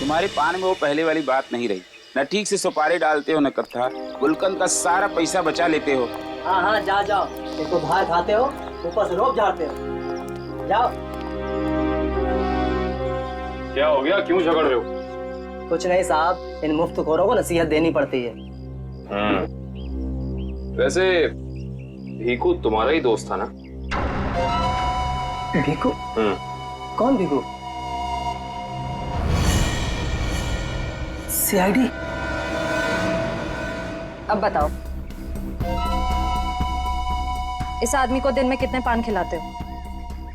तुम्हारे पान में वो पहले वाली बात नहीं रही। न ठीक से सुपारी डालते हो न कत्था। गुलकंद का सारा पैसा बचा लेते हो। हाँ हाँ जाओ, एक तो धार खाते हो, ऊपर से रोब झाड़ते हो। जाओ। क्या हो गया, क्यों झगड़ रहे हो? कुछ नहीं साहब, इन मुफ्तखोरों को नसीहत देनी पड़ती है। वैसे भीकू तुम्हारा ही दोस्त था ना? भीकू? कौन भीकू? सीआईडी? अब बताओ, इस आदमी को दिन में कितने पान खिलाते हो?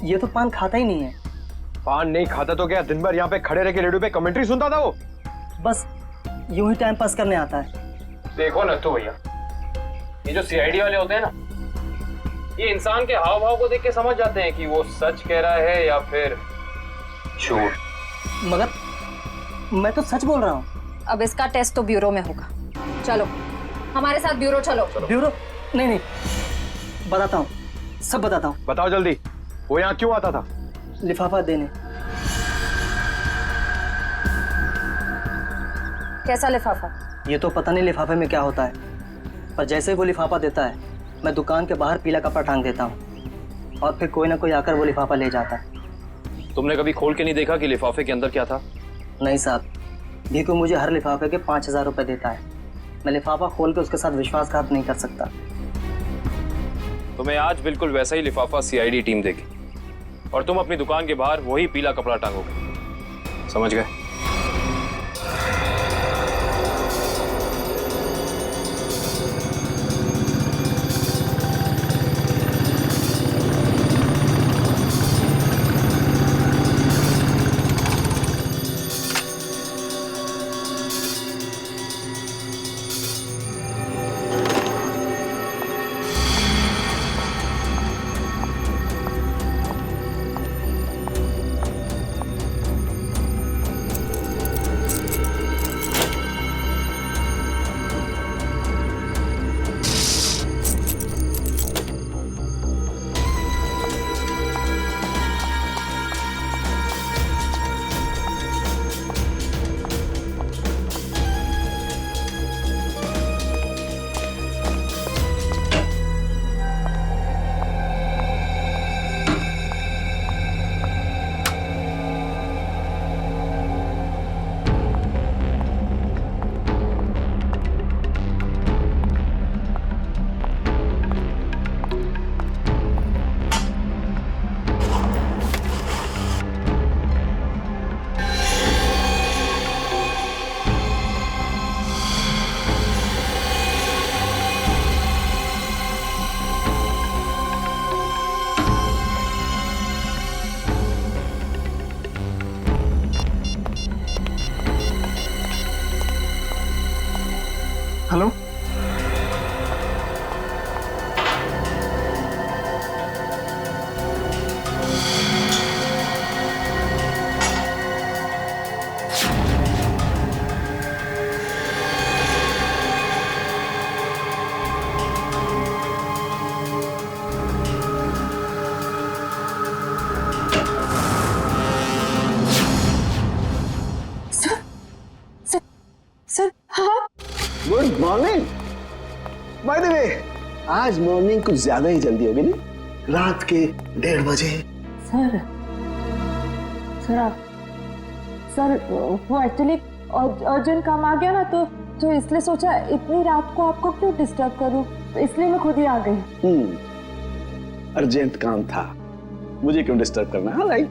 ये तो पान खाता ही नहीं है। पान नहीं खाता तो क्या दिन भर यहाँ पे खड़े रह के रेडियो पे कमेंट्री सुनता था वो? बस यूं ही टाइम पास करने आता है। देखो न तो भैया, ये जो सीआईडी वाले होते हैं ना, ये इंसान के हाव भाव को देख के समझ जाते हैं कि वो सच कह रहा है या फिर झूठ। मगर मैं तो सच बोल रहा हूँ। अब इसका टेस्ट तो ब्यूरो में होगा। चलो हमारे साथ ब्यूरो चलो। ब्यूरो? नहीं, बताता हूँ, सब बताता हूँ। बताओ जल्दी, वो यहाँ क्यों आता था? लिफाफा देने। कैसा लिफाफा? ये तो पता नहीं लिफाफे में क्या होता है, पर जैसे ही वो लिफाफा देता है, मैं दुकान के बाहर पीला कपड़ा टांग देता हूँ और फिर कोई ना कोई आकर वो लिफाफा ले जाता है। तुमने कभी खोल के नहीं देखा कि लिफाफे के अंदर क्या था? नहीं साहब, भीकू मुझे हर लिफाफे के 5,000 रुपए देता है। मैं लिफाफा खोल के उसके साथ विश्वासघात नहीं कर सकता। तुम्हें आज बिल्कुल वैसा ही लिफाफा सीआईडी टीम देगी और तुम अपनी दुकान के बाहर वही पीला कपड़ा टांगोगे। समझ गए? हेलो, सर हाँ। Good morning. बाय द वे, आज मॉर्निंग कुछ ज्यादा ही जल्दी होगी नहीं? रात के 1:30 बजे। सर वो एक्चुअली अर्जेंट काम आ गया ना, तो इसलिए सोचा इतनी रात को आपको क्यों डिस्टर्ब करूं, तो इसलिए मैं खुद ही आ गई। अर्जेंट काम था, मुझे क्यों डिस्टर्ब करना? हाँ right.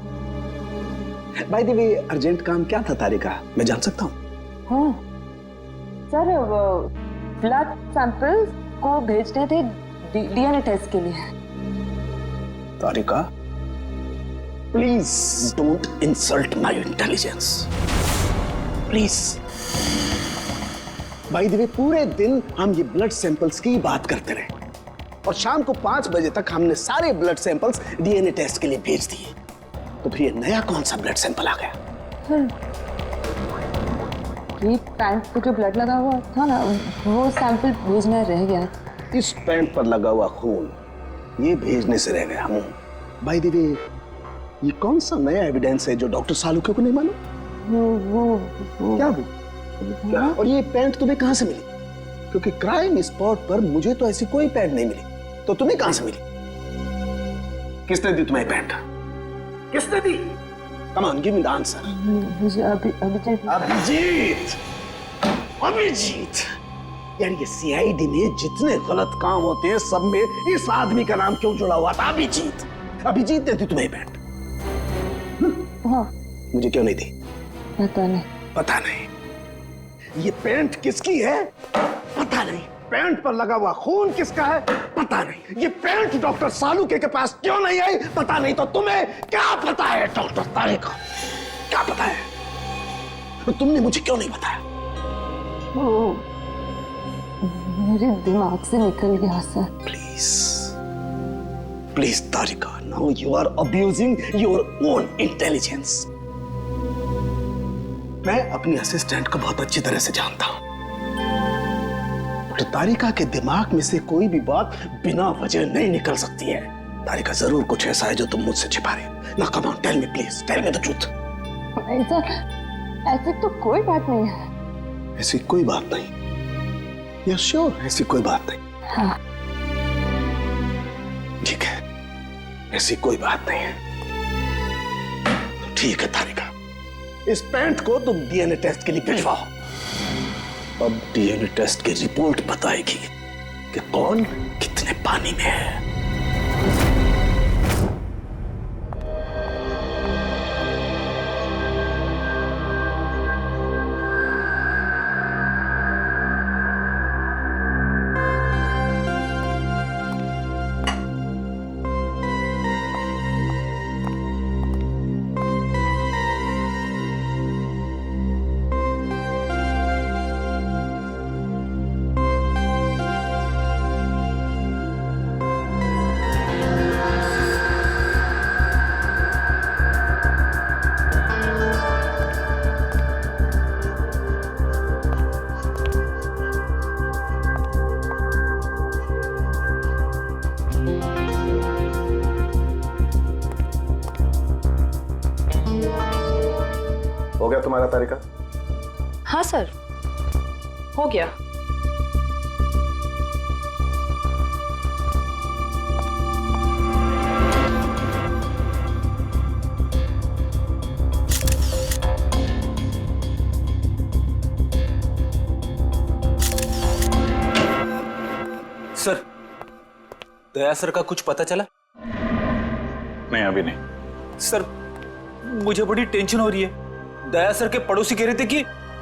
Bye the way, urgent काम क्या था तारिका, मैं जान सकता हूँ? हाँ सर, ब्लड सैंपल्स को भेजने थे डीएनए टेस्ट के लिए। Tarika, please don't insult my intelligence, please. By the way, पूरे दिन हम ये ब्लड सैंपल्स की बात करते रहे और शाम को 5 बजे तक हमने सारे ब्लड सैंपल्स डीएनए टेस्ट के लिए भेज दिए। तो फिर ये नया कौन सा ब्लड सैंपल आ गया? ये पैंट पे जो ब्लड लगा हुआ था ना, वो सैंपल भेजना रह गया। इस पैंट पर लगा हुआ खून ये भेजने से रह गया। बाय द वे, ये कौन सा नया एविडेंस है जो डॉक्टर सालुके को नहीं मालूम? वो क्या वो? क्या? और ये पैंट तुम्हें कहाँ से मिली? क्योंकि क्राइम स्पॉट पर मुझे तो ऐसी कोई पैंट नहीं मिली, तो तुम्हें कहाँ से मिली? किसने दी तुम्हें पैंट? किसने दी? Come on, give me the answer. मुझे अभिजीत अभिजीत। यार ये सीआईडी में जितने गलत काम होते हैं सब में इस आदमी का नाम क्यों जुड़ा हुआ था? अभिजीत। अभिजीत ने दी तुम्हें पैंट? हाँ, मुझे क्यों नहीं दी? पता नहीं। पता नहीं। ये पैंट किसकी है? पता नहीं। पैंट पर लगा हुआ खून किसका है? पता नहीं। ये पैंट डॉक्टर सालुके के पास क्यों नहीं आई? पता नहीं। तो तुम्हें क्या पता है डॉक्टर तारे का? क्या पता है? तो तुमने मुझे क्यों नहीं बताया? वो मेरे दिमाग से निकल गया sir. Please please Tarika, now you are abusing your own intelligence. मैं अपनी असिस्टेंट को बहुत अच्छी तरह से जानता हूं। तो तारिका के दिमाग में से कोई भी बात बिना वजह नहीं निकल सकती है। तारिका, जरूर कुछ ऐसा है जो तुम मुझसे छिपा रहे हो। ना come on, tell me please, tell me the truth. ऐसे तो कोई बात नहीं है। ऐसी कोई बात नहीं? यू श्योर ऐसी कोई बात नहीं? हाँ। ठीक है, ऐसी कोई बात नहीं है। ठीक है तारिका, इस पैंट को तुम डीएनए टेस्ट के लिए भिजवाओ। अब डीएनए टेस्ट की रिपोर्ट बताएगी कि कौन कितने पानी में है। हो गया तुम्हारा तारिका? हाँ सर, हो गया। सर, दया सर का कुछ पता चला? नहीं, अभी नहीं। सर, मुझे बड़ी टेंशन हो रही है। दया सर के पड़ोसी कह रहे थे कि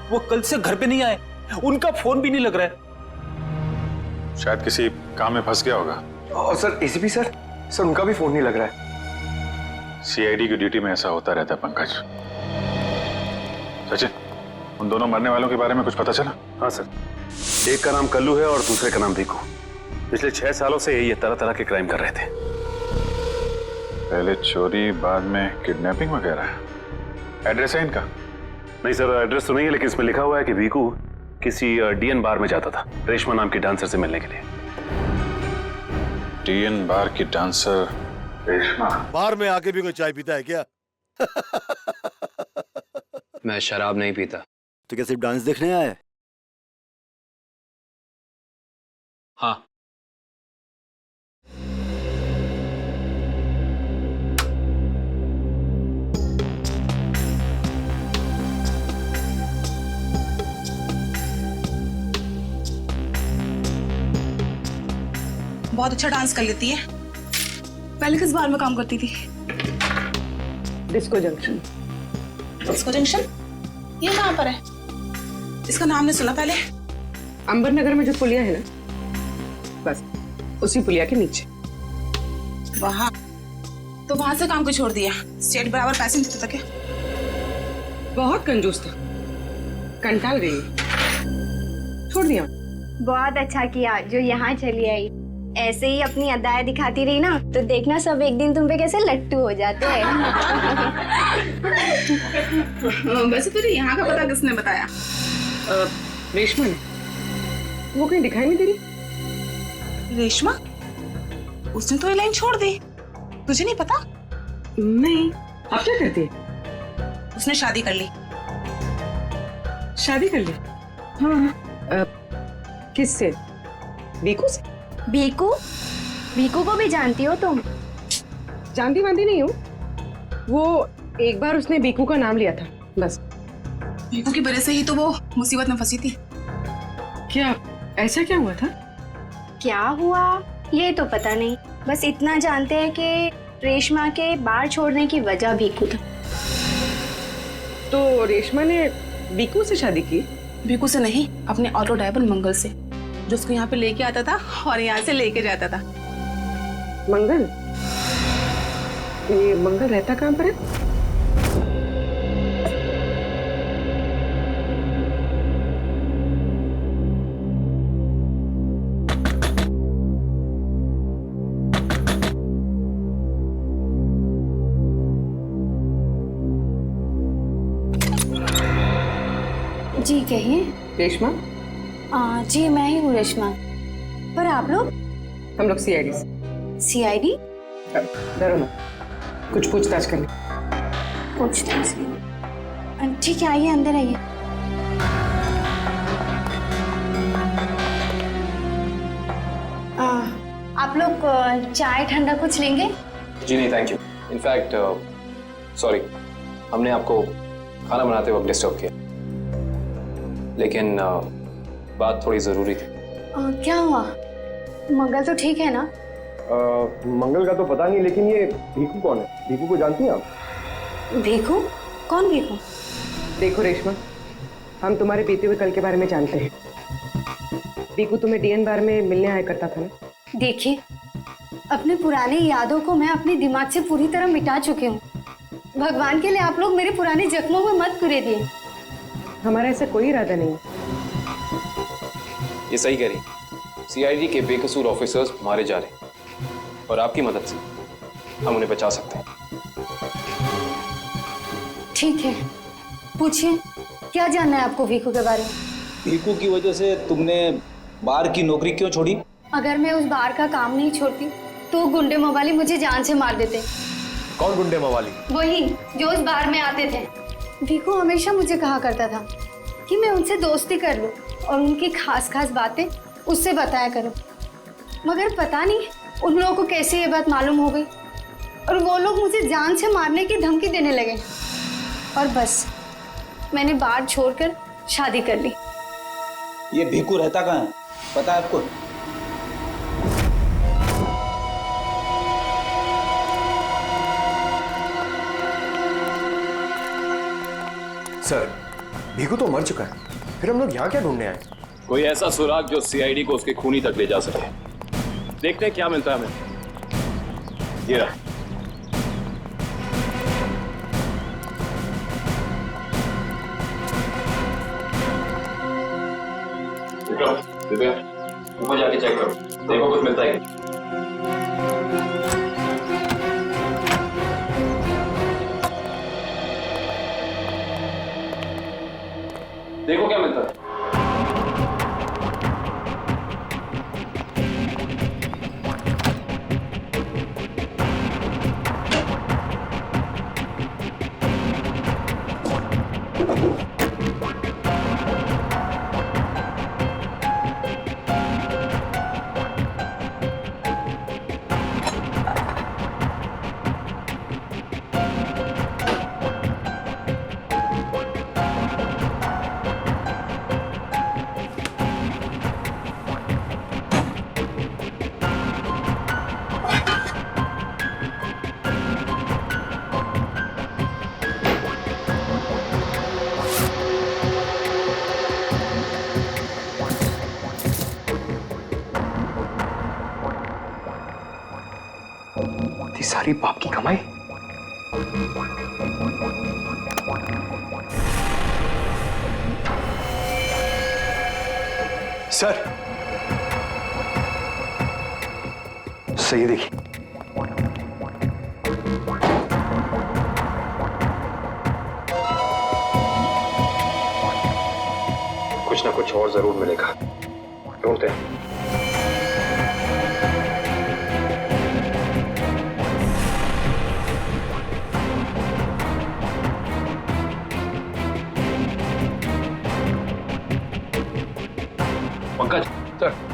वो कल से घर पे नहीं आए, उनका फोन भी नहीं लग रहा है। शायद किसी काम में फंस गया होगा। और सर एसीपी सर उनका भी फोन नहीं लग रहा है। सीआईडी की ड्यूटी में ऐसा होता रहता है पंकज। सचिन, उन दोनों मरने वालों के बारे में कुछ पता चला? हाँ सर, एक का नाम कल्लू है और दूसरे का नाम भीकू। पिछले 6 सालों से ये तरह तरह के क्राइम कर रहे थे। पहले चोरी, बाद में किडनैपिंग वगैरह। एड्रेस है इनका? नहीं सर, एड्रेस तो नहीं है, लेकिन इसमें लिखा हुआ है कि भीकू किसी डीएन बार में जाता था रेशमा नाम की डांसर से मिलने के लिए। डीएन बार की डांसर रेशमा? बार में आके भी कोई चाय पीता है क्या? मैं शराब नहीं पीता। तो क्या सिर्फ डांस देखने आया है? हाँ। बहुत अच्छा डांस कर लेती है। पहले किस बार में काम करती थी? Disco junction. Disco junction? ये कहाँ पर है? इसका नाम नहीं सुना पहले। अंबर नगर में जो पुलिया है ना, बस उसी पुलिया के नीचे। वहाँ तो वहां से काम को छोड़ दिया। स्टेट बराबर पैसे नहीं देता क्या? बहुत कंजूस था, कंटाल गई, छोड़ दिया। बहुत अच्छा किया जो यहाँ चली आई। ऐसे ही अपनी अदाएं दिखाती रही ना तो देखना सब एक दिन तुम पे कैसे लट्टू हो जाते हैं। वैसे तुझे यहाँ का पता किसने बताया? रेशमा ने। वो कहीं दिखाई नहीं दे रही। रेशमा? उसने तो ये लाइन छोड़ दी, तुझे नहीं पता? नहीं। अब क्या करती है? उसने शादी कर ली। शादी कर ली? हाँ। किससे? बीकू से? भीकू? भीकू को भी जानती हो तुम? जानती वांती नहीं हूँ, वो एक बार उसने बीकू का नाम लिया था बस। भीकू की वजह से ही तो वो मुसीबत में फंसी थी। क्या ऐसा क्या हुआ था? क्या हुआ ये तो पता नहीं, बस इतना जानते हैं कि रेशमा के बार छोड़ने की वजह भीकू था। तो रेशमा ने बीकू से शादी की? भीकू से नहीं, अपने ऑटो ड्राइवर मंगल से, जो उसको यहाँ पे लेके आता था और यहाँ से लेके जाता था। मंगल? ये मंगल रहता कहाँ पर है? जी कहिए। रेशमा? जी मैं ही हूँ रेशमा। पर आप लोग? हम लोग सीआईडी से। सीआईडी? डरो मत, कुछ पूछताछ करनी। पूछताछ? ठीक है, आइए अंदर आइए। आप लोग चाय ठंडा कुछ लेंगे? जी नहीं थैंक यू। इनफैक्ट सॉरी, हमने आपको खाना बनाते वक्त डिस्टर्ब किया, लेकिन बात थोड़ी जरूरी थी। क्या हुआ? मंगल तो ठीक है ना? मंगल का तो पता नहीं, लेकिन ये भीकू कौन है? भीकू को जानती हैं आप? भीकू? कौन भीकू? देखो रेशमा, हम तुम्हारे बीते हुए कल के बारे में जानते हैं। भीकू तुम्हें डीएन बार में मिलने आया करता था ना? देखिए, अपनी पुरानी यादों को मैं अपने दिमाग से पूरी तरह मिटा चुकी हूँ। भगवान के लिए आप लोग मेरे पुराने जख्मों में मत कुरेदिए। हमारा ऐसा कोई इरादा नहीं। ये सही कह रही। सीआईडी के बेकसूर ऑफिसर्स मारे जा रहे हैं और आपकी मदद से हम उन्हें बचा सकते हैं। ठीक है, पूछिए, क्या जानना है आपको भीकू के बारे में? भीकू की वजह से तुमने बार की नौकरी क्यों छोड़ी? अगर मैं उस बार का काम नहीं छोड़ती तो गुंडे मवाली मुझे जान से मार देते। कौन गुंडे मवाली? वही जो उस बार में आते थे। भीकू हमेशा मुझे कहा करता था कि मैं उनसे दोस्ती कर लूं और उनकी खास खास बातें उससे बताया करूं, मगर पता नहीं उन लोगों को कैसे ये बात मालूम हो गई और वो लोग मुझे जान से मारने की धमकी देने लगे और बस मैंने बार छोड़कर शादी कर ली। ये भीकू रहता कहाँ है, पता है आपको? सर, भीकू तो मर चुका है, फिर हम लोग यहाँ क्या ढूंढने आए? कोई ऐसा सुराग जो सीआईडी को उसके खूनी तक ले जा सके। देखते हैं क्या मिलता है हमें। ये रहा। दिव्या, ऊपर जाके चेक करो, देखो कुछ मिलता है। देखो क्या मिलता है। सारी बाप की कमाई। सर, सही देखिए। कुछ ना कुछ और जरूर मिलेगा, ढूंढते हैं।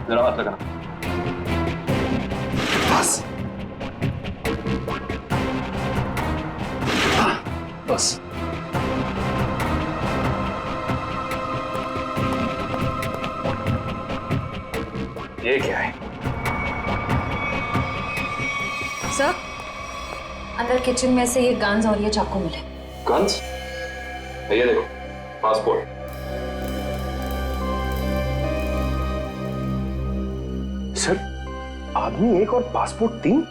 जरा हाथ लगाना। बस बस। ये क्या है? सर, अंदर किचन में से ये गन्स और ये चाकू मिले। गन्स? ये देखो, पासपोर्ट। सर, आदमी एक और पासपोर्ट 3?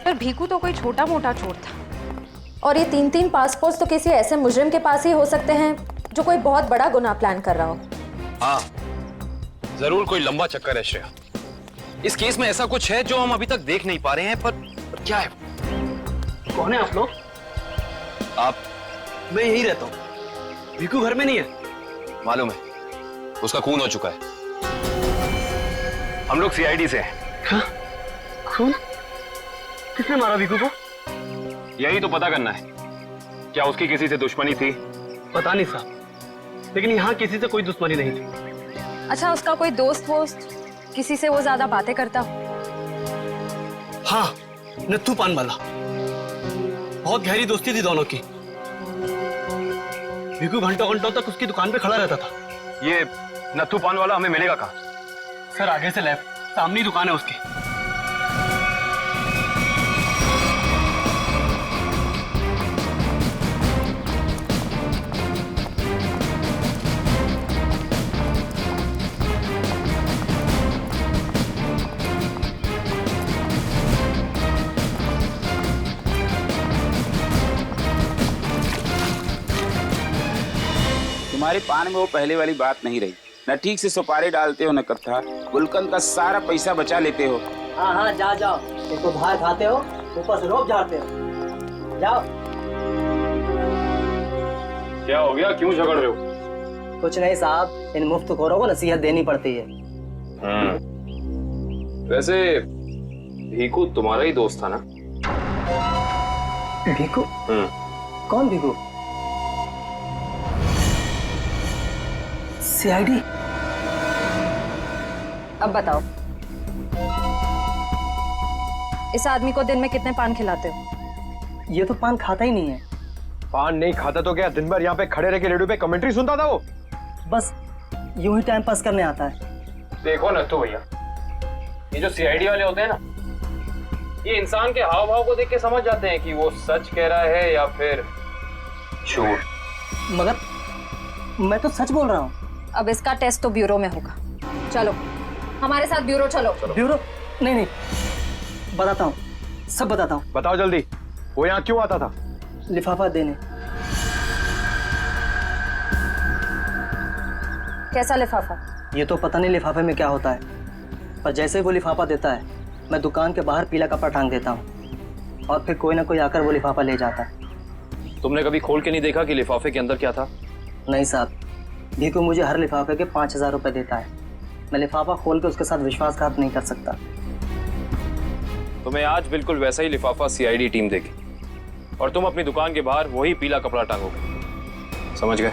पर भीकू तो कोई छोटा मोटा चोर था, और ये 3-3 पासपोर्ट तो किसी ऐसे मुजरिम के पास ही हो सकते हैं जो कोई बहुत बड़ा गुनाह प्लान कर रहा हो। हाँ, जरूर कोई लंबा चक्कर है श्रेया। इस केस में ऐसा कुछ है जो हम अभी तक देख नहीं पा रहे हैं, पर क्या है? कौन है आप लोग? आप? मैं यहीं रहता हूँ। भीकू घर में नहीं है। मालूम है, उसका खून हो चुका है। हम लोग सीआईडी से हैं। खून? किसने मारा भीकू को? यही तो पता करना है। क्या उसकी किसी से दुश्मनी थी? पता नहीं साहब, लेकिन यहाँ किसी से कोई दुश्मनी नहीं थी। अच्छा, उसका कोई दोस्त वोस्त, किसी से वो ज्यादा बातें करता? हाँ, नत्थू पान वाला। बहुत गहरी दोस्ती थी दोनों की। भीकू घंटों घंटों तक उसकी दुकान पे खड़ा रहता था। ये नत्थू पान वाला हमें मिलेगा कहाँ? सर, आगे से लेफ्ट, सामने ही दुकान है उसकी। तुम्हारे पान में वो पहले वाली बात नहीं रही। न ठीक से सुपारी डालते हो न कत्था। गुलकंद का सारा पैसा बचा लेते हो। हाँ हाँ, जाओ। एक तो बाहर खाते हो, ऊपर से रोब झाड़ते हो। जाओ। क्या हो गया? क्यों झगड़ रहे हो? कुछ नहीं साहब, इन मुफ्तखोरों को नसीहत देनी पड़ती है। वैसे भीकू तुम्हारा ही दोस्त था ना? भीकू? कौन भीकू? सीआईडी? अब बताओ, इस आदमी को दिन में कितने पान खिलाते हो? ये तो पान खाता ही नहीं है। पान नहीं खाता तो क्या दिन भर यहाँ पे खड़े रह के रेडियो पे कमेंट्री सुनता था वो? बस यूं ही टाइम पास करने आता है। देखो नत्थू भैया, ये जो सीआईडी वाले होते हैं ना, ये इंसान के हाव भाव को देख के समझ जाते हैं कि वो सच कह रहा है या फिर झूठ। मगर मैं तो सच बोल रहा हूँ। अब इसका टेस्ट तो ब्यूरो में होगा। चलो हमारे साथ ब्यूरो चलो। ब्यूरो? नहीं, बताता हूँ, सब बताता हूँ। बताओ जल्दी, वो यहाँ क्यों आता था? लिफाफा देने। कैसा लिफाफा? ये तो पता नहीं लिफाफे में क्या होता है, पर जैसे ही वो लिफाफा देता है, मैं दुकान के बाहर पीला कपड़ा टांग देता हूँ, और फिर कोई ना कोई आकर वो लिफाफा ले जाता है। तुमने कभी खोल के नहीं देखा कि लिफाफे के अंदर क्या था? नहीं साहब, भीकू मुझे हर लिफाफे के 5000 रुपए देता है। मैं लिफाफा खोल के उसके साथ विश्वासघात नहीं कर सकता। तुम्हें आज बिल्कुल वैसा ही लिफाफा सीआईडी टीम देगी, और तुम अपनी दुकान के बाहर वही पीला कपड़ा टांगोगे। समझ गए?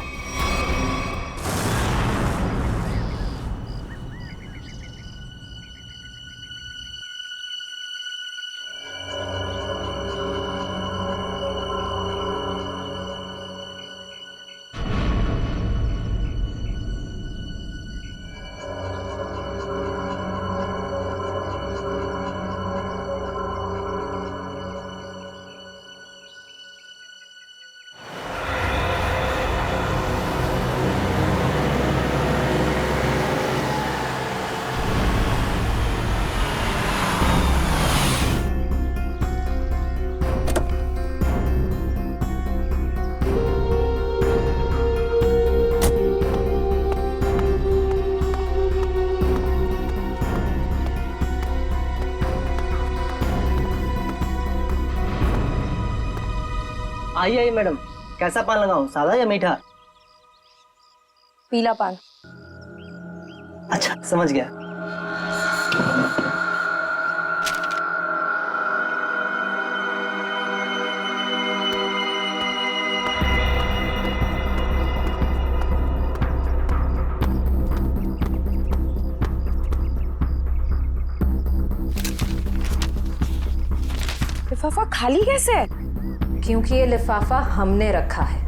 आइए मैडम, कैसा पान लगाऊं, सादा या मीठा? पीला पान। अच्छा, समझ गया। लिफाफा खाली कैसे है? क्योंकि ये लिफाफा हमने रखा है।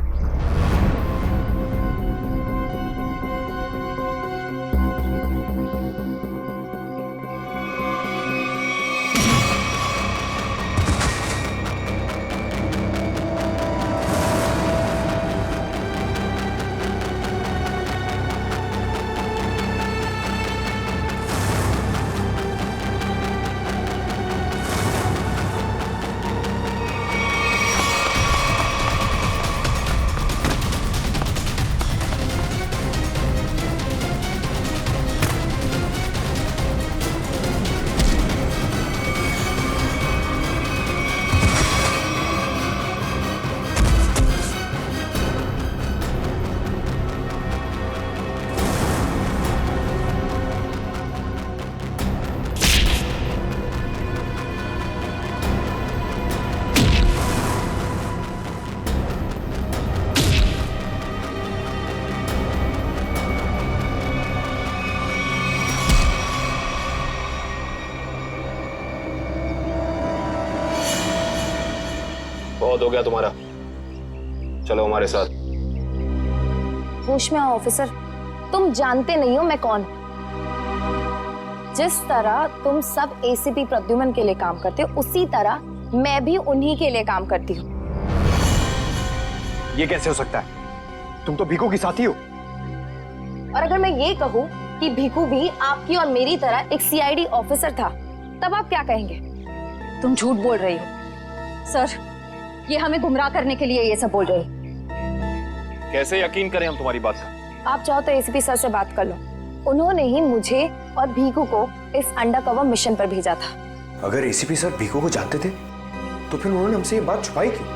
बहुत हो गया तुम्हारा, चलो हमारे साथ। होश में आओ ऑफिसर, तुम जानते नहीं हो मैं कौन। जिस तरह तुम सब एसीपी प्रद्युमन के लिए काम करते हो, उसी तरह मैं भी उन्हीं के लिए काम करती हूँ। ये कैसे हो सकता है? तुम तो भीखू की साथी हो। और अगर मैं ये कहूँ कि भीखू भी आपकी और मेरी तरह एक सीआईडी ऑफिसर था, तब आप क्या कहेंगे? तुम झूठ बोल रही हो सर, ये हमें गुमराह करने के लिए ये सब बोल रहे हैं। कैसे यकीन करें हम तुम्हारी बात का? आप चाहो तो एसीपी सर से बात कर लो, उन्होंने ही मुझे और भीखू को इस अंडरकवर मिशन पर भेजा था। अगर एसीपी सर भीखू को जानते थे तो फिर उन्होंने हमसे ये बात छुपाई क्यों?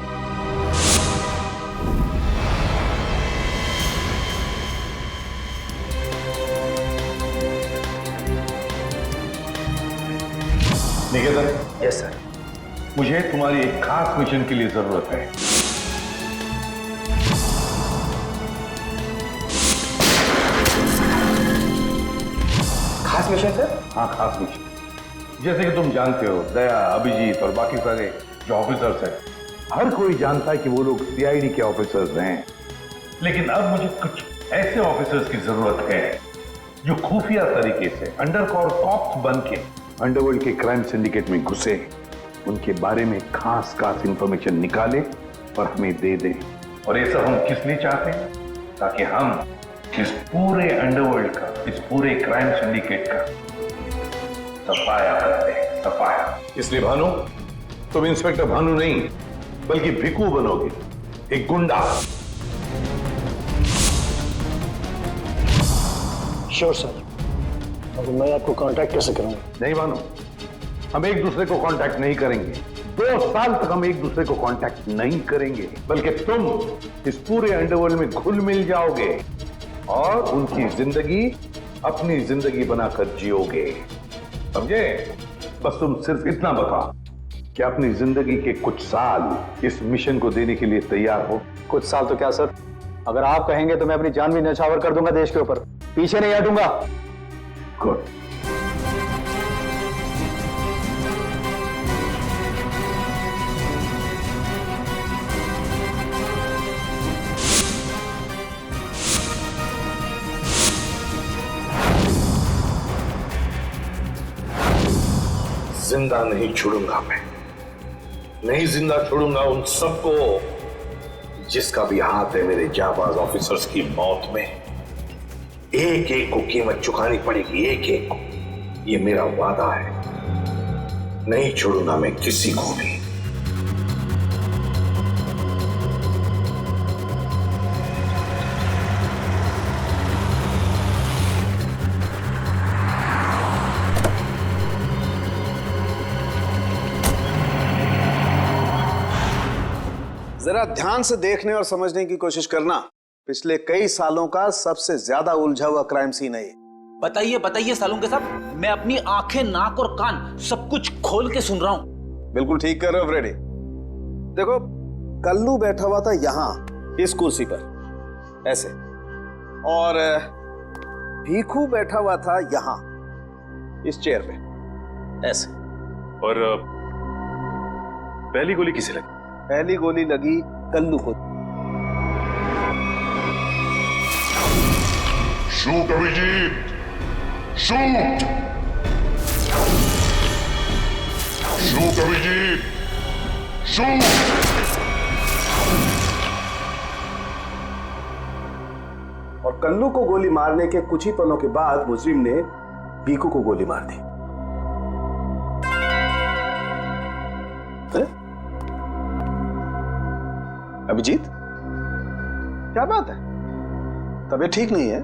निकेतन। Yes sir. मुझे तुम्हारी एक खास मिशन के लिए जरूरत है। खास मिशन सर? हाँ, खास मिशन। जैसे कि तुम जानते हो, दया, अभिजीत और बाकी सारे जो ऑफिसर्स हैं, हर कोई जानता है कि वो लोग सीआईडी के ऑफिसर्स हैं। लेकिन अब मुझे कुछ ऐसे ऑफिसर्स की जरूरत है जो खुफिया तरीके से अंडरकवर कॉप्स बन के अंडरवर्ल्ड के क्राइम सिंडिकेट में घुसे, उनके बारे में खास इंफॉर्मेशन निकाले और हमें दे दें। और ये सब हम किस लिए चाहते हैं? ताकि हम इस पूरे अंडरवर्ल्ड का, इस पूरे क्राइम सिंडिकेट का सफाया करते हैं, सफाया। इसलिए भानु, तुम इंस्पेक्टर भानु नहीं बल्कि भिकू बनोगे, एक गुंडा। Sure sir. अब मैं आपको कांटेक्ट कैसे करूंगा? नहीं भानु, हम एक दूसरे को कांटेक्ट नहीं करेंगे। 2 साल तक हम एक दूसरे को कांटेक्ट नहीं करेंगे, बल्कि तुम इस पूरे अंडरवर्ल्ड में घुल मिल जाओगे और उनकी जिंदगी अपनी जिंदगी बनाकर जियोगे, समझे? बस तुम सिर्फ इतना बताओ कि अपनी जिंदगी के कुछ साल इस मिशन को देने के लिए तैयार हो। कुछ साल तो क्या सर, अगर आप कहेंगे तो मैं अपनी जान भी न्यौछावर कर दूंगा देश के ऊपर, पीछे नहीं हटूंगा। गुड। जिंदा नहीं छोड़ूंगा मैं, नहीं जिंदा छोड़ूंगा उन सबको जिसका भी हाथ है मेरे जाबाज ऑफिसर्स की मौत में। एक एक को कीमत चुकानी पड़ेगी, एक एक को। ये मेरा वादा है, नहीं छोड़ूंगा मैं किसी को भी। जरा ध्यान से देखने और समझने की कोशिश करना। पिछले कई सालों का सबसे ज्यादा उलझा हुआ क्राइम सीन है ये। बताइए बताइए सालून के साहब, मैं अपनी आंखें, नाक और कान सब कुछ खोल के सुन रहा हूं। बिल्कुल ठीक कर रहे हो फ्रेडी। देखो, कल्लू बैठा हुआ था यहां इस कुर्सी पर ऐसे, और भीखू बैठा हुआ था यहां इस चेयर पे। ऐसे। और पहली गोली किसे लगी? पहली गोली लगी कल्लू को। Shoot Abhijit, shoot, shoot Abhijit, shoot. और कल्लू को गोली मारने के कुछ ही पलों के बाद मुजरिम ने भीकू को गोली मार दी। अभिजीत, क्या बात है? तबीयत ठीक नहीं है?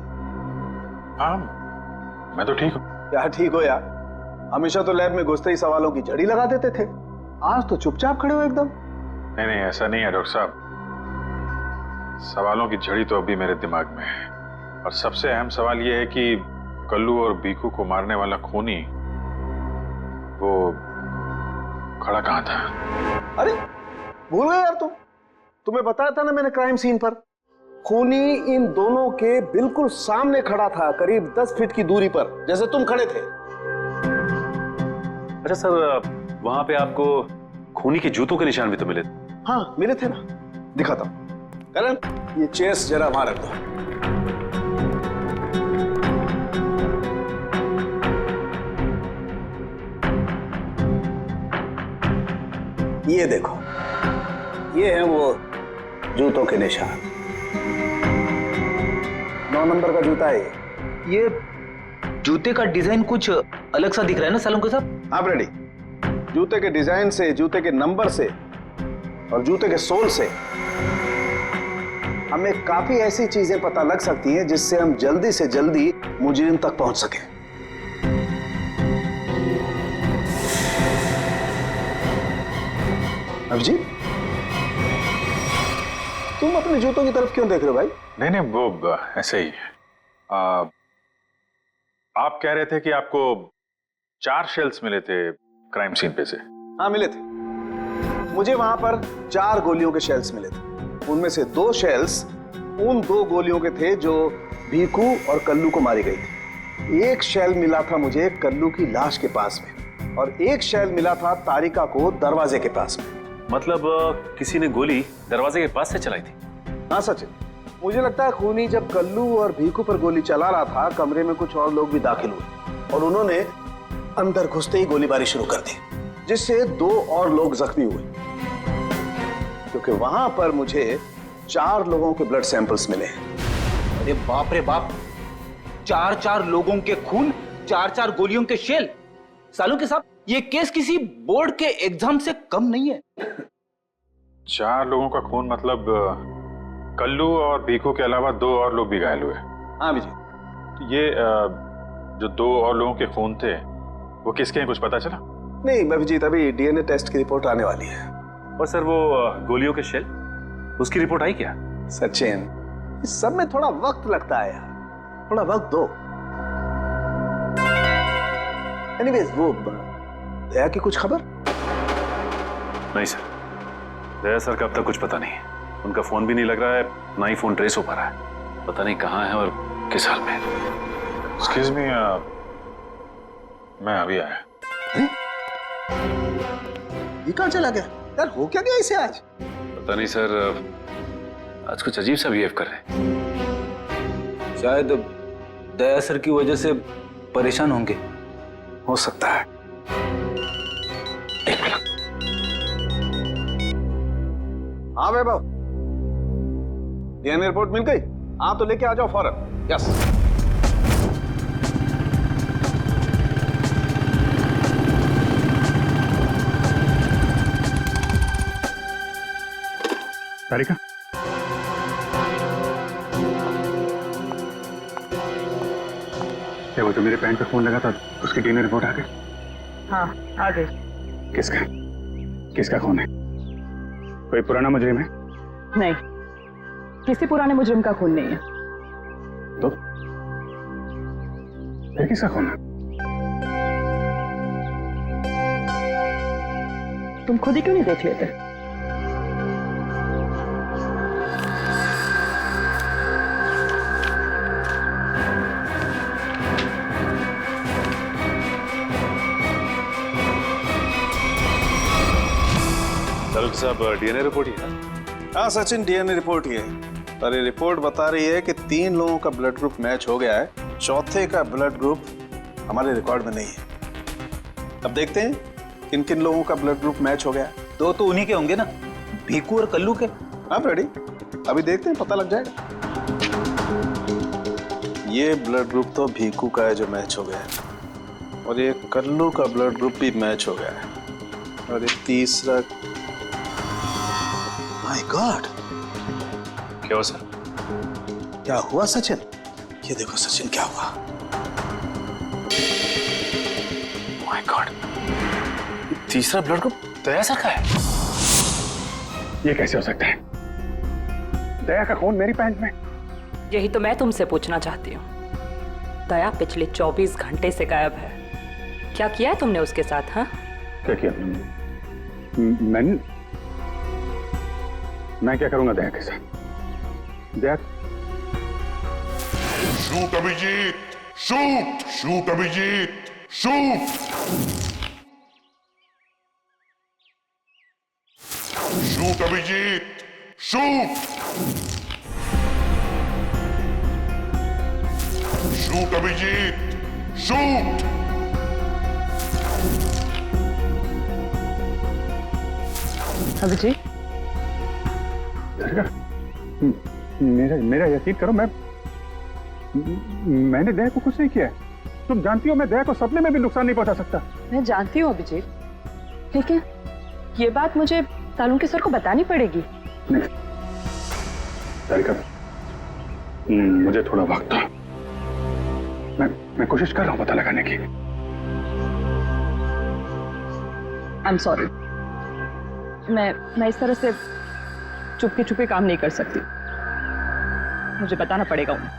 हाँ, मैं तो ठीक हूँ। क्या ठीक हो यार? हमेशा तो लैब में घुसते ही सवालों की झड़ी लगा देते थे, आज तो चुपचाप खड़े हो एकदम। नहीं नहीं, ऐसा नहीं है डॉक्टर साहब। सवालों की झड़ी तो अभी मेरे दिमाग में है, और सबसे अहम सवाल यह है कि कल्लू और बीकू को मारने वाला खूनी वो खड़ा कहाँ था? अरे भूल गए यार तुम। तुम्हें बताया था ना मैंने क्राइम सीन पर। खूनी इन दोनों के बिल्कुल सामने खड़ा था, करीब 10 फीट की दूरी पर, जैसे तुम खड़े थे। अच्छा सर, वहां पे आपको खूनी के जूतों के निशान भी तो मिले? हाँ मिले थे ना, दिखाता हूं। करण, ये चेस जरा वहां रख दो। ये देखो, ये है वो जूतों के निशान। 9 नंबर का जूता है ये। जूते का डिजाइन कुछ अलग सा दिख रहा है ना सालों के साथ? आप रेडी? जूते के डिजाइन से, जूते के नंबर से और जूते के सोल से हमें काफी ऐसी चीजें पता लग सकती हैं जिससे हम जल्दी से जल्दी मुजरिम तक पहुंच सकें। अभिजीत, तुम अपने जूतों की तरफ क्यों देख रहे हो भाई? नहीं नहीं, वो ऐसे ही। आप कह रहे थे कि आपको 4 शेल्स मिले थे क्राइम सीन पे से? हाँ मिले थे। मुझे वहां पर 4 गोलियों के शेल्स मिले थे। उनमें से 2 शेल्स उन 2 गोलियों के थे जो भीकू और कल्लू को मारी गई थी। एक शेल मिला था मुझे कल्लू की लाश के पास में, और एक शेल मिला था तारिका को दरवाजे के पास में। मतलब किसी ने गोली दरवाजे के पास से चलाई थी? हाँ सचिन, मुझे लगता है खूनी जब कल्लू और भीकू पर गोली चला रहा था, कमरे में कुछ और लोग भी दाखिल हुए और उन्होंने अंदर घुसते ही गोलीबारी शुरू कर दी, जिससे 2 और लोग जख्मी हुए। क्योंकि वहां पर मुझे 4 लोगों के ब्लड सैंपल्स मिले। अरे बाप रे बाप, 4 लोगों के खून, 4 गोलियों के शेल। सालों के साथ ये केस किसी बोर्ड के एग्जाम से कम नहीं है। 4 लोगों का खून मतलब कल्लू और भीकू के अलावा 2 और लोग भी घायल हुए? हाँ विजय। तो ये जो 2 और लोगों के खून थे वो किसके हैं, कुछ पता चला? नहीं अभिजीत, अभी डीएनए टेस्ट की रिपोर्ट आने वाली है। और सर वो गोलियों के शेल, उसकी रिपोर्ट आई क्या? सचिन, इस सब में थोड़ा वक्त लगता है यार, थोड़ा वक्त दो। एनीवेज, वो दया की कुछ खबर? नहीं सर, दया सर का अब तक कुछ पता नहीं। उनका फोन भी नहीं लग रहा है, ना ही फोन ट्रेस हो पा रहा है। पता नहीं कहाँ है और किस हाल में। एक्सक्यूज मी, मैं अभी आया। ये कहाँ चला गया यार? हो क्या गया इसे आज? पता नहीं सर, आज कुछ अजीब सा बिहेव कर रहे हैं। शायद दया सर की वजह से परेशान होंगे। हो सकता है। हाँ वैभव, डीएनए रिपोर्ट मिल गई? हाँ तो लेके आ जाओ फौरन। यस। तारिका, क्या वो तो मेरे पैंट पे फोन लगा था, उसकी डीएनए रिपोर्ट आ गई? हाँ आ गई। किसका खून है? कोई पुराना मुजरिम है? नहीं, किसी पुराने मुजरिम का खून नहीं है। तो फिर किसका खून है? तुम खुद ही क्यों नहीं देख लेते? तालुक साहब डीएनए रिपोर्ट ही है? हाँ सचिन, डीएनए रिपोर्ट ही है, पर ये रिपोर्ट बता रही है कि 3 लोगों का ब्लड ग्रुप मैच हो गया है, चौथे का ब्लड ग्रुप हमारे रिकॉर्ड में नहीं है। अब देखते हैं किन किन लोगों का ब्लड ग्रुप मैच हो गया है। 2 तो उन्हीं के होंगे ना, भीकू और कल्लू के। हाँ फ्रेडी, अभी देखते हैं, पता लग जाएगा। ये ब्लड ग्रुप तो भीकू का है जो मैच हो गया है, और ये कल्लू का ब्लड ग्रुप भी मैच हो गया है, और ये तीसरा। माय गॉड, क्या हुआ सर? क्या हुआ सचिन? ये देखो सचिन, क्या हुआ। माय गॉड, तीसरा ब्लड ग्रुप दया सर का है। ये कैसे हो सकता है? दया का खून मेरी पैंट में। यही तो मैं तुमसे पूछना चाहती हूँ। दया पिछले 24 घंटे से गायब है। क्या किया है तुमने उसके साथ? हाँ, क्या किया? मैं क्या करूंगा दया के साथ? Daya, shoot Abhijit, shoot, shoot Abhijit, shoot, shoot Abhijit, shoot, shoot Abhijit, shoot. Abhijeet, मेरा यकीन करो, मैंने दया को कुछ नहीं किया। तुम जानती हो मैं दया को सपने में भी नुकसान नहीं पहुंचा सकता। मैं जानती हूँ अभिजीत, लेकिन ये बात मुझे तालुंके सर को बतानी पड़ेगी। नहीं तारिका, मुझे थोड़ा वक्त दो। मैं कोशिश कर रहा हूं पता लगाने की। आई एम सॉरी, मैं इस तरह से चुपके चुपके काम नहीं कर सकती। मुझे बताना पड़ेगा उन्हें।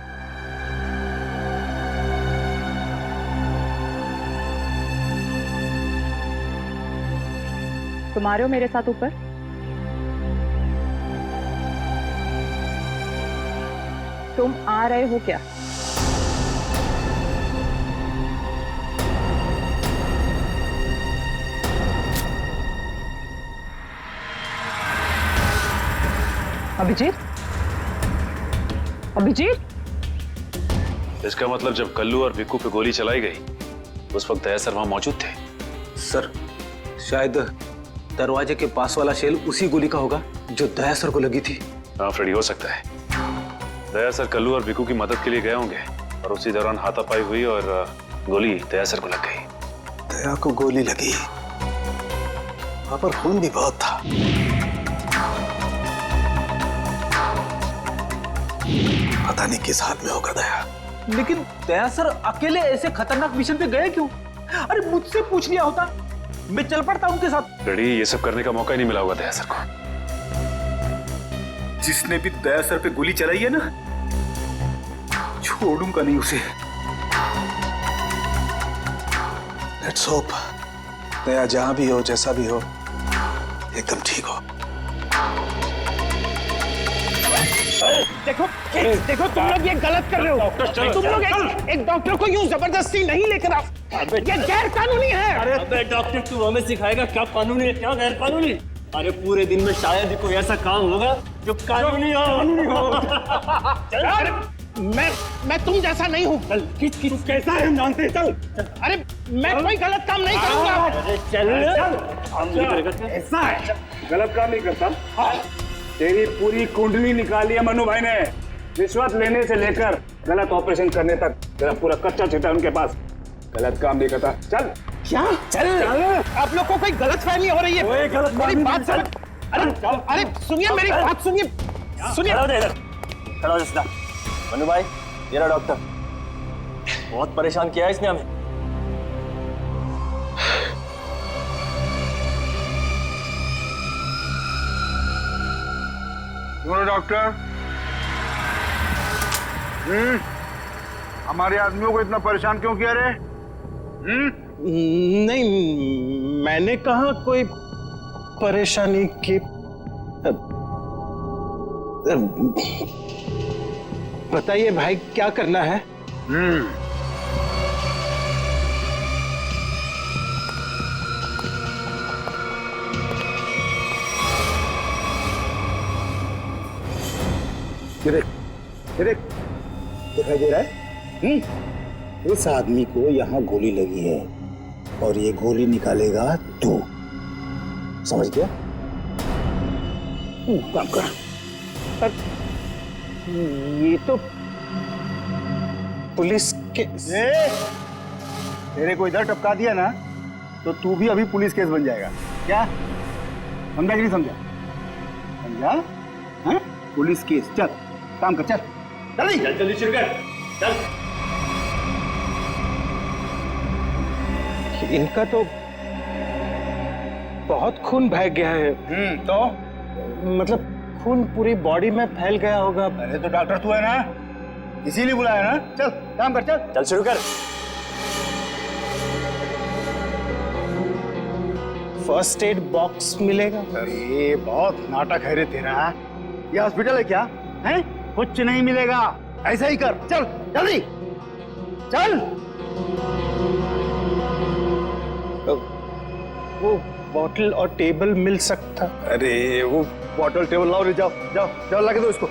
तुम आ रहे हो मेरे साथ ऊपर? तुम आ रहे हो क्या? अभिजीत, अभिजीत, इसका मतलब जब कल्लू और भिक्कू पे गोली चलाई गई उस वक्त दया सर वहां मौजूद थे। सर, शायद दरवाजे के पास वाला शेल उसी गोली का होगा जो दया सर को लगी थी। हाँ फ्रेडी, हो सकता है दया सर कल्लू और भिक्कू की मदद के लिए गए होंगे और उसी दौरान हाथापाई हुई और गोली दया सर को लग गई। दया को गोली लगी, वहां पर खून भी बहुत था। पता नहीं किस हाल में होगा दया। लेकिन दया सर अकेले ऐसे खतरनाक मिशन पे गए क्यों? अरे मुझसे पूछ लिया होता, मैं चल पड़ता उनके साथ। फ्रेडी, ये सब करने का मौका ही नहीं मिला होगा दया सर को। जिसने भी दया सर पे गोली चलाई है ना, छोड़ूंगा नहीं उसे। लेट्स होप दया जहां भी हो, जैसा भी हो, एकदम ठीक हो। देखो देखो, तुम लोग ये गलत कर रहे हो। तुम लोग एक डॉक्टर को यूं जबरदस्ती नहीं लेकर आओ, ये गैर कानूनी है। अबे डॉक्टर, तू हमें सिखाएगा क्या कानूनी है क्या गैर कानूनी? अरे पूरे दिन में शायद ही कोई ऐसा काम होगा जो कानूनी हो। अरे मैं तुम जैसा नहीं हूँ। किस कैसा है हम जानते हैं। चल। अरे मैं कोई गलत काम नहीं करूंगा। अरे चल, ऐसा है, गलत काम नहीं करता। तेरी पूरी कुंडली निकाली है मनु भाई ने, रिश्वत लेने से लेकर गलत ऑपरेशन करने तक तेरा पूरा कच्चा चिट्ठा उनके पास। गलत काम नहीं करता। चल। क्या? चल। आप लोग को कोई गलत फहमी हो रही है। मेरी बात समझ। अरे सुनिए, मेरी बात सुनिए। खड़ा हो सीधा। मनु भाई, ये रहा डॉक्टर। बहुत परेशान किया है इसने हमें। डॉक्टर, हमारे आदमियों को इतना परेशान क्यों किया रे? नहीं, मैंने कहा कोई परेशानी की। बताइए भाई, क्या करना है? दिखाई दे रहा है? इस आदमी को यहाँ गोली लगी है और ये गोली निकालेगा तू, समझ गया? काम कर। ये तो पुलिस के तेरे को इधर टपका दिया ना तो तू भी अभी पुलिस केस बन जाएगा। क्या समझा कि नहीं समझा? समझा? हाँ? Police case. चल काम कर, चल जल्दी जल्दी शुरू कर, चल। इनका तो बहुत खून बह गया है। तो मतलब खून पूरी बॉडी में फैल गया होगा। अरे तो डॉक्टर तू है ना, इसीलिए बुलाया ना। चल काम कर, चल चल शुरू कर। फर्स्ट एड बॉक्स मिलेगा? अरे बहुत नाटक है रे तेरा। ये हॉस्पिटल है क्या? हैं? कुछ नहीं मिलेगा, ऐसा ही कर। चल जल्दी चल। वो बॉटल और टेबल मिल सकता? अरे वो बॉटल टेबल लाओ रे, जाओ जाओ जाओ, लगा दो इसको।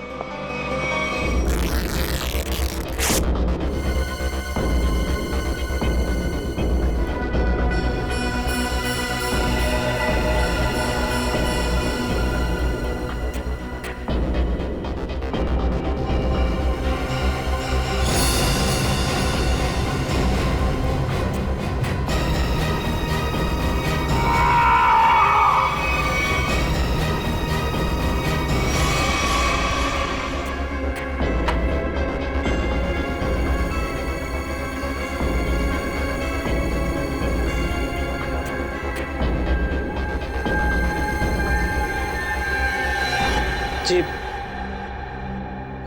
जी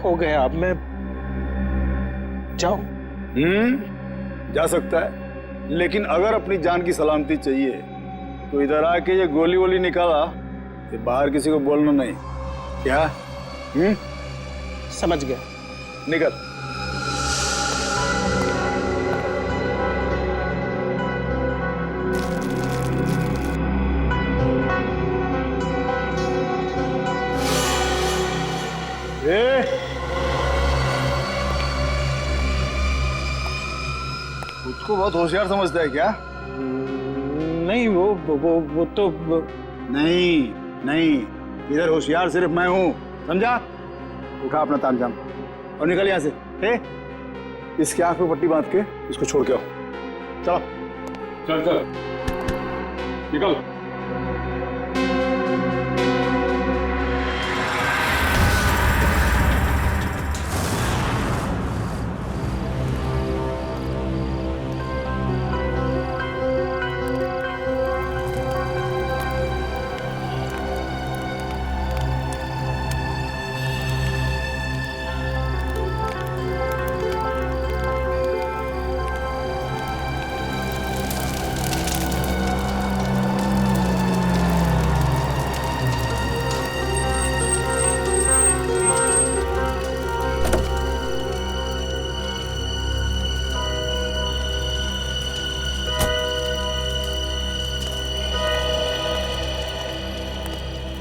हो गया, अब मैं जाऊं? जा सकता है, लेकिन अगर अपनी जान की सलामती चाहिए तो इधर आके ये गोली वोली निकाला, ये बाहर किसी को बोलना नहीं। क्या? समझ गया, निकल। उसको बहुत होशियार समझता है क्या? नहीं वो तो नहीं, इधर होशियार सिर्फ मैं हूँ, समझा? उठा अपना तामझाम और निकल यहाँ से। इसके आंख पे पट्टी बांध के इसको छोड़ के आओ। चलो चल चल निकल।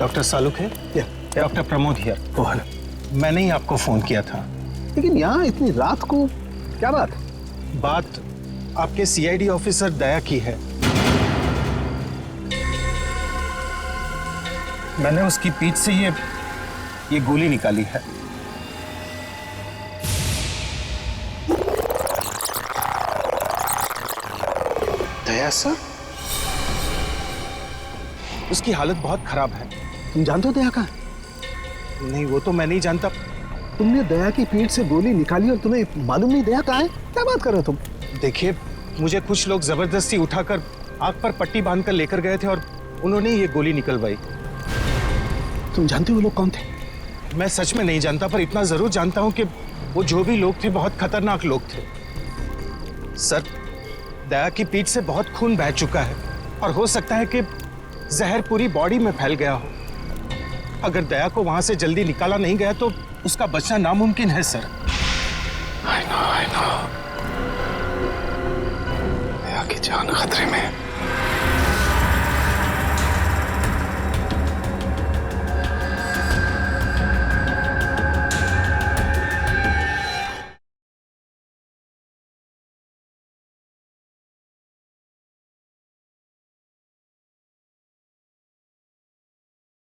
डॉक्टर सालुक है? Doctor Pramod here. मैंने ही आपको फोन किया था। लेकिन यहाँ इतनी रात को क्या बात? बात आपके सीआईडी ऑफिसर दया की है। मैंने उसकी पीठ से ये गोली निकाली है। दया सर? उसकी हालत बहुत खराब है। तुम जानते हो दया का? नहीं, वो तो मैं नहीं जानता। तुमने दया की पीठ से गोली निकाली और तुम्हें मालूम नहीं दया कहाँ है? क्या बात कर रहे हो तुम? देखिए, मुझे कुछ लोग जबरदस्ती उठाकर आंख पर पट्टी बांधकर लेकर गए थे और उन्होंने ये गोली निकलवाई। तुम जानते हो वो लोग कौन थे? मैं सच में नहीं जानता, पर इतना जरूर जानता हूं कि वो जो भी लोग थे बहुत खतरनाक लोग थे। सर, दया की पीठ से बहुत खून बह चुका है और हो सकता है कि जहर पूरी बॉडी में फैल गया हो। अगर दया को वहां से जल्दी निकाला नहीं गया तो उसका बचना नामुमकिन है सर। I know। दया की जान खतरे में।